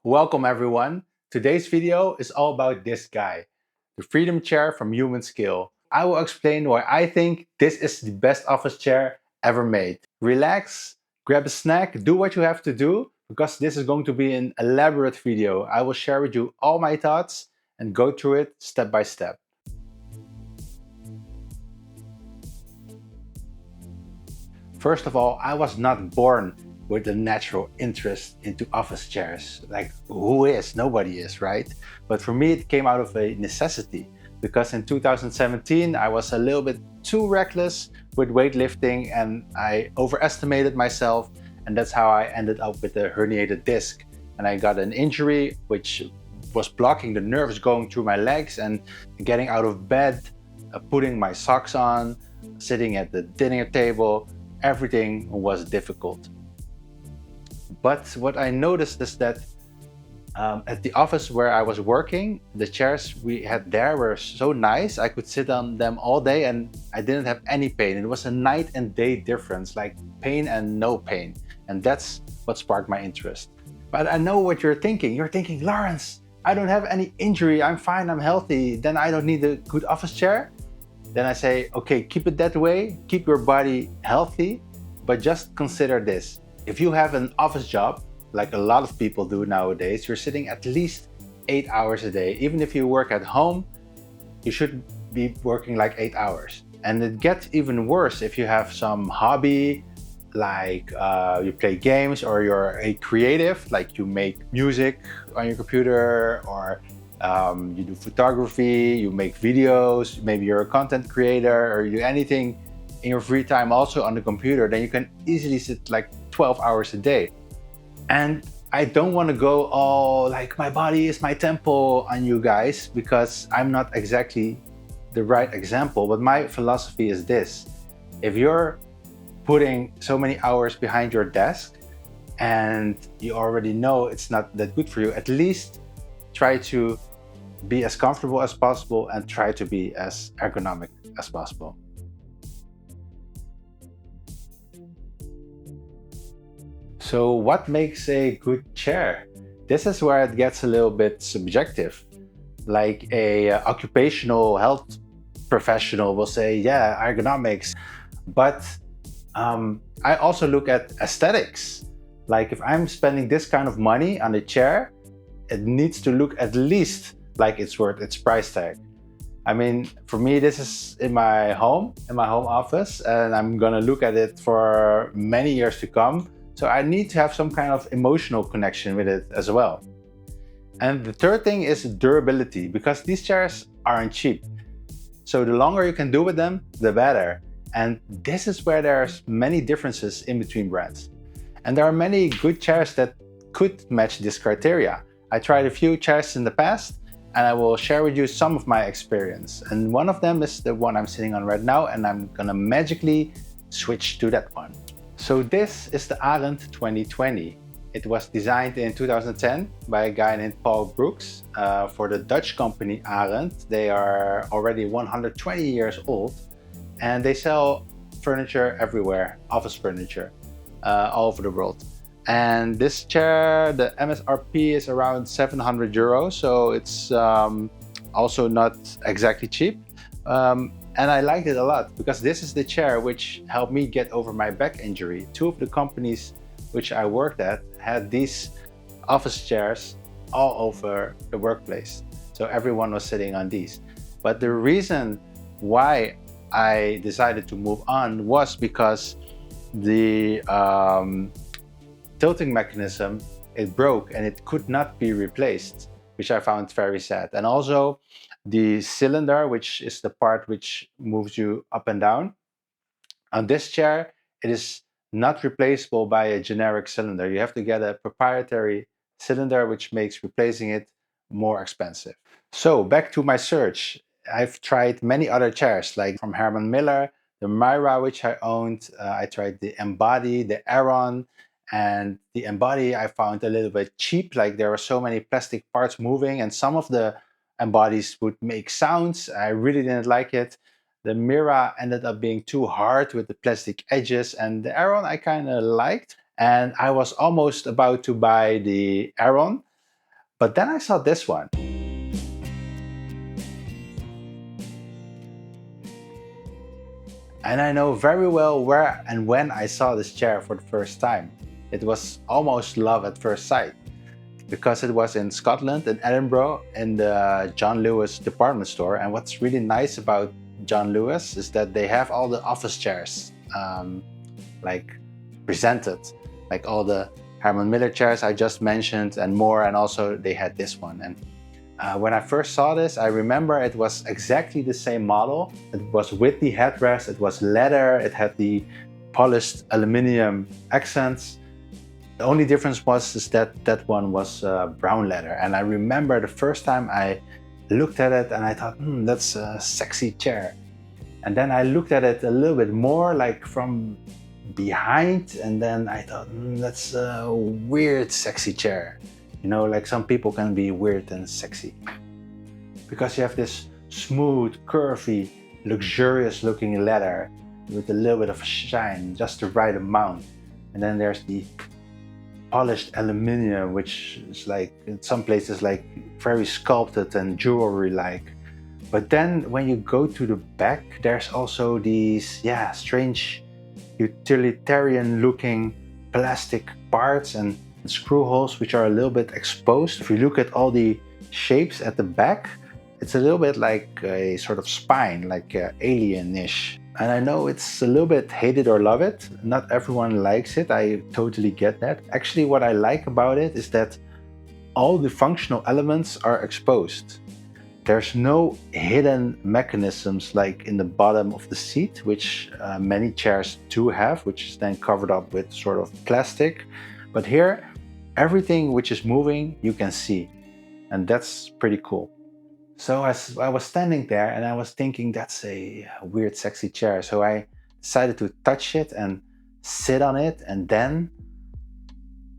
Welcome everyone. Today's video is all about this guy, the Freedom Chair from Humanscale. I will explain why I think this is the best office chair ever made. Relax, grab a snack, do what you have to do because this is going to be an elaborate video. I will share with you all my thoughts and go through it step by step. First of all, I was not born with a natural interest into office chairs. Like, who is? Nobody is, right? But for me, it came out of a necessity because in 2017, I was a little bit too reckless with weightlifting and I overestimated myself. And that's how I ended up with a herniated disc. And I got an injury which was blocking the nerves going through my legs and getting out of bed, putting my socks on, sitting at the dinner table. Everything was difficult. But what I noticed is that at the office where I was working, the chairs we had there were so nice. I could sit on them all day and I didn't have any pain. It was a night and day difference, like pain and no pain. And that's what sparked my interest. But I know what you're thinking. You're thinking, Lawrence, I don't have any injury. I'm fine. I'm healthy. Then I don't need a good office chair. Then I say, okay, keep it that way, keep your body healthy, but just consider this. If you have an office job, like a lot of people do nowadays, you're sitting at least 8 hours a day. Even if you work at home, you should be working like 8 hours. And it gets even worse if you have some hobby, like you play games or you're a creative, like you make music on your computer or you do photography, you make videos, maybe you're a content creator or you do anything in your free time also on the computer, then you can easily sit like 12 hours a day. And I don't want to go all like my body is my temple on you guys because I'm not exactly the right example, but my philosophy is this. If you're putting so many hours behind your desk and you already know it's not that good for you, at least try to be as comfortable as possible and try to be as ergonomic as possible. So what makes a good chair? This is where it gets a little bit subjective. Like a occupational health professional will say, yeah, ergonomics. But I also look at aesthetics. Like if I'm spending this kind of money on a chair, it needs to look at least like it's worth its price tag. I mean, for me, this is in my home office, and I'm gonna look at it for many years to come. So I need to have some kind of emotional connection with it as well. And the third thing is durability, because these chairs aren't cheap. So the longer you can do with them, the better. And this is where there's many differences in between brands. And there are many good chairs that could match this criteria. I tried a few chairs in the past, and I will share with you some of my experience. And one of them is the one I'm sitting on right now, and I'm gonna magically switch to that one. So this is the Ahrend 2020. It was designed in 2010 by a guy named Paul Brooks for the Dutch company Ahrend. They are already 120 years old and they sell furniture everywhere, office furniture, all over the world. And this chair, the MSRP is around 700 euros, so it's also not exactly cheap. And I liked it a lot because this is the chair which helped me get over my back injury. Two of the companies which I worked at had these office chairs all over the workplace. So everyone was sitting on these. But the reason why I decided to move on was because the tilting mechanism, it broke and it could not be replaced, which I found very sad. And also the cylinder, which is the part which moves you up and down. On this chair, it is not replaceable by a generic cylinder. You have to get a proprietary cylinder, which makes replacing it more expensive. So back to my search. I've tried many other chairs, like from Herman Miller, the Mirra, which I owned. I tried the Embody, the Aeron, and the Embody I found a little bit cheap. Like there were so many plastic parts moving, and some of the Embodies would make sounds. I really didn't like it. The Mirra ended up being too hard with the plastic edges, and the Aeron I kind of liked. And I was almost about to buy the Aeron, But then I saw this one. And I know very well where and when I saw this chair for the first time. It was almost love at first sight, because it was in Scotland, in Edinburgh, in the John Lewis department store. And what's really nice about John Lewis is that they have all the office chairs like presented, like all the Herman Miller chairs I just mentioned and more, and also they had this one. And when I first saw this, I remember it was exactly the same model. It was with the headrest, it was leather, it had the polished aluminum accents. The only difference was is that that one was brown leather. And I remember the first time I looked at it and I thought, that's a sexy chair. And then I looked at it a little bit more, like from behind, and then I thought, that's a weird, sexy chair. You know, like some people can be weird and sexy. Because you have this smooth, curvy, luxurious looking leather with a little bit of shine, just the right amount. And then there's the polished aluminum, which is like in some places like very sculpted and jewelry like. But then when you go to the back, there's also these strange utilitarian looking plastic parts and screw holes which are a little bit exposed. If you look at all the shapes at the back, it's a little bit like a sort of spine, like alien-ish. And I know it's a little bit hate it or love it. Not everyone likes it. I totally get that. Actually, what I like about it is that all the functional elements are exposed. There's no hidden mechanisms like in the bottom of the seat, which many chairs do have, which is then covered up with sort of plastic. But here, everything which is moving, you can see. And that's pretty cool. So as I was standing there and I was thinking, that's a weird, sexy chair. So I decided to touch it and sit on it. And then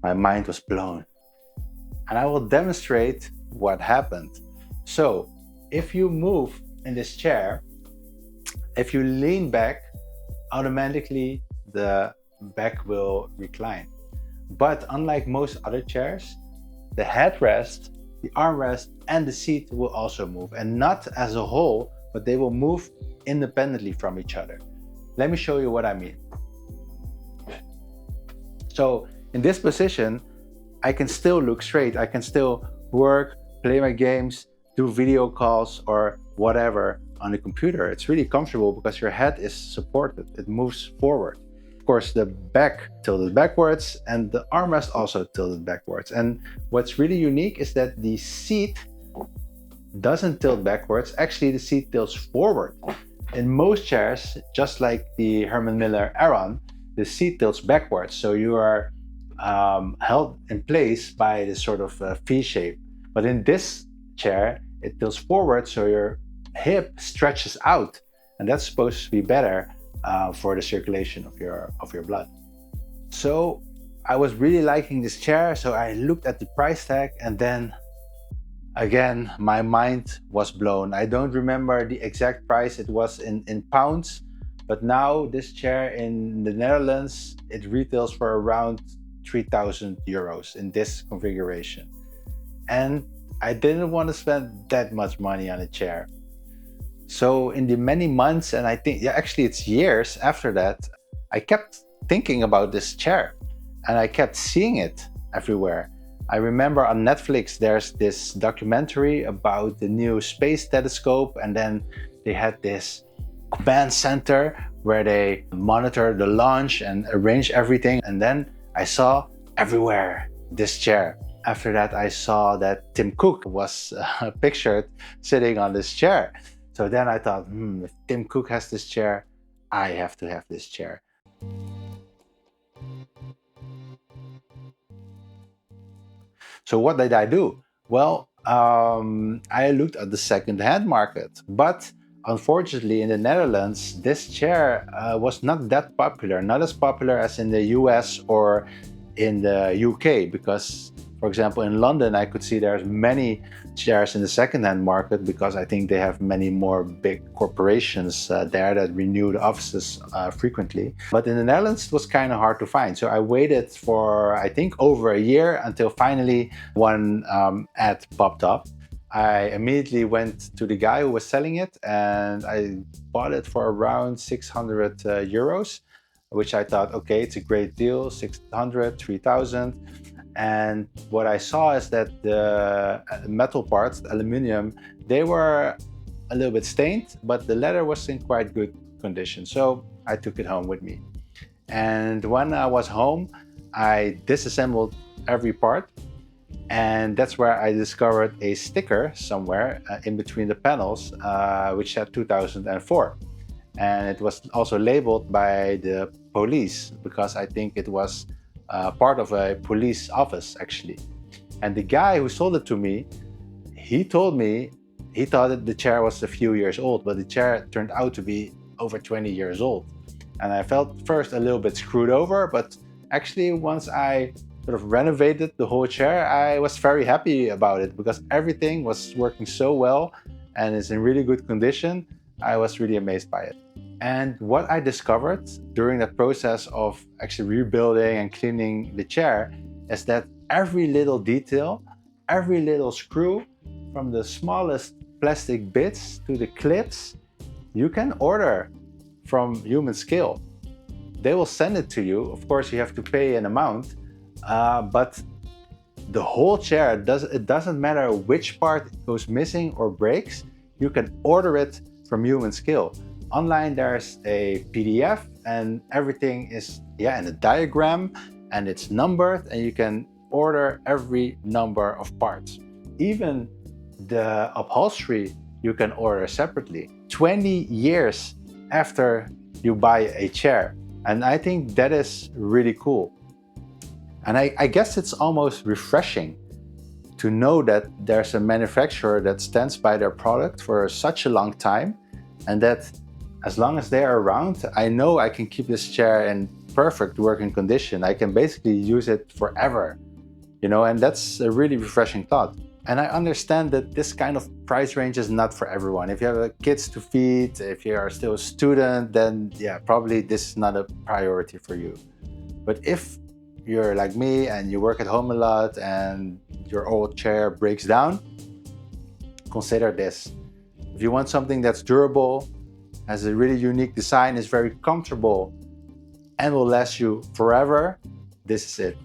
my mind was blown. And I will demonstrate what happened. So if you move in this chair, if you lean back, automatically the back will recline. But unlike most other chairs, the headrest, the armrest, and the seat will also move, and not as a whole, but they will move independently from each other. Let me show you what I mean. So in this position, I can still look straight. I can still work, play my games, do video calls or whatever on the computer. It's really comfortable because your head is supported. It moves forward. Of course, the back tilted backwards and the armrest also tilted backwards. And what's really unique is that the seat doesn't tilt backwards. Actually, the seat tilts forward. In most chairs, just like the Herman Miller Aeron, the seat tilts backwards. So you are held in place by this sort of V shape. But in this chair, it tilts forward, so your hip stretches out, and that's supposed to be better for the circulation of your blood. So I was really liking this chair, so I looked at the price tag, and then again my mind was blown. I don't remember the exact price. It was in pounds, but now this chair in the Netherlands, it retails for around 3,000 euros in this configuration. And I didn't want to spend that much money on a chair. So in the many months, and I think, actually it's years after that, I kept thinking about this chair and I kept seeing it everywhere. I remember on Netflix, there's this documentary about the new space telescope, and then they had this command center where they monitor the launch and arrange everything. And then I saw everywhere this chair. After that, I saw that Tim Cook was pictured sitting on this chair. So then I thought, if Tim Cook has this chair, I have to have this chair. So what did I do? Well, I looked at the second-hand market, but unfortunately in the Netherlands, this chair was not that popular, not as popular as in the US or in the UK, because For example, in London, I could see there's many chairs in the second-hand market because I think they have many more big corporations there that renew the offices frequently. But in the Netherlands, it was kind of hard to find. So I waited for, I think, over a year until finally one ad popped up. I immediately went to the guy who was selling it and I bought it for around 600 euros, which I thought, okay, it's a great deal, 600, 3,000. And what I saw is that the metal parts, the aluminum, they were a little bit stained, but the leather was in quite good condition. So I took it home with me. And when I was home, I disassembled every part. And that's where I discovered a sticker somewhere in between the panels, which said 2004. And it was also labeled by the police because I think it was part of a police office actually. And the guy who sold it to me, he told me he thought that the chair was a few years old, but the chair turned out to be over 20 years old. And I felt first a little bit screwed over, but actually once I sort of renovated the whole chair, I was very happy about it because everything was working so well and is in really good condition. I was really amazed by it. And what I discovered during the process of actually rebuilding and cleaning the chair is that every little detail, every little screw, from the smallest plastic bits to the clips, you can order from Humanscale. They will send it to you. Of course, you have to pay an amount, but the whole chair, it doesn't matter which part goes missing or breaks, you can order it from Humanscale. Online, there's a PDF and everything is in a diagram and it's numbered and you can order every number of parts. Even the upholstery you can order separately 20 years after you buy a chair. And I think that is really cool. And I guess it's almost refreshing to know that there's a manufacturer that stands by their product for such a long time and that as long as they're around, I know I can keep this chair in perfect working condition. I can basically use it forever, and that's a really refreshing thought. And I understand that this kind of price range is not for everyone. If you have kids to feed, if you are still a student, then probably this is not a priority for you. But if you're like me and you work at home a lot and your old chair breaks down, consider this. If you want something that's durable, has a really unique design, is very comfortable, and will last you forever, this is it.